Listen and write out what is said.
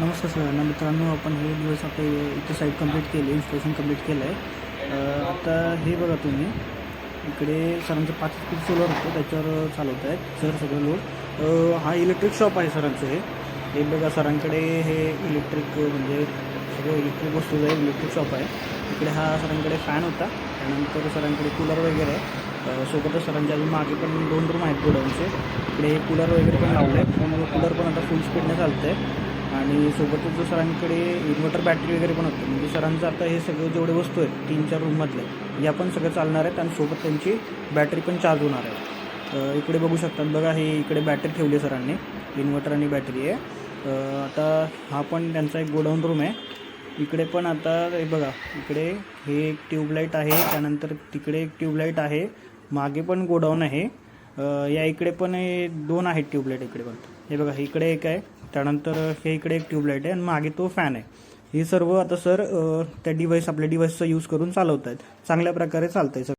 नमस्कार सगळ्यांना मित्रांनो, आपण हे दिवस आपले इथे साईट कंप्लीट केली, इन्स्टॉलेशन कंप्लीट केलं आहे. आता हे बघा तुम्ही, इकडे सरांचं 5 HP सोलर होतं, त्याच्यावर चालवत आहेत सर सगळं लोड. हा इलेक्ट्रिक शॉप आहे सरांचं. हे बघा सरांकडे हे इलेक्ट्रिक म्हणजे सगळं इलेक्ट्रिक वस्तू आहे, इलेक्ट्रिक शॉप आहे. इकडे हा सरांकडे फॅन होता, त्यानंतर सरांकडे कूलर वगैरे आहे. सोबतच सरांच्या अजून मागे पण 2 रूम आहेत गोडाऊनचे. इकडे कूलर वगैरे पण लावले आहे, त्यामुळे कूलर पण आता फुल स्पीडने चालतं आहे. आणि सोबतच जो सरांकडे इन्व्हर्टर बॅटरी वगैरे पण होते, म्हणजे सरांचं आता हे सगळे जेवढे वस्तू आहेत 3-4 रूममधले या पण सगळं चालणार आहेत आणि सोबत त्यांची बॅटरी पण चार्ज होणार आहे. इकडे बघू शकतात बघा, हे इकडे बॅटरी ठेवली आहे सरांनी, इन्व्हर्टर आणि बॅटरी आहे. आता हा पण त्यांचा एक गोडाऊन रूम आहे. इकडे पण आता हे बघा, इकडे हे एक ट्यूबलाईट आहे, त्यानंतर तिकडे एक ट्यूबलाईट आहे, मागे पण गोडाऊन आहे. या इकडे पण 2 आहेत ट्यूबलाईट इकडे पण. हे बघा, इकडे एक आहे, त्यानंतर हे इकडे एक ट्यूबलाईट आहे आणि मागे तो फॅन आहे. हे सर्व आता सर त्या आपल्या डिव्हाइसचा यूज करून चालवत आहेत. चांगल्या प्रकारे चालतं आहे सर.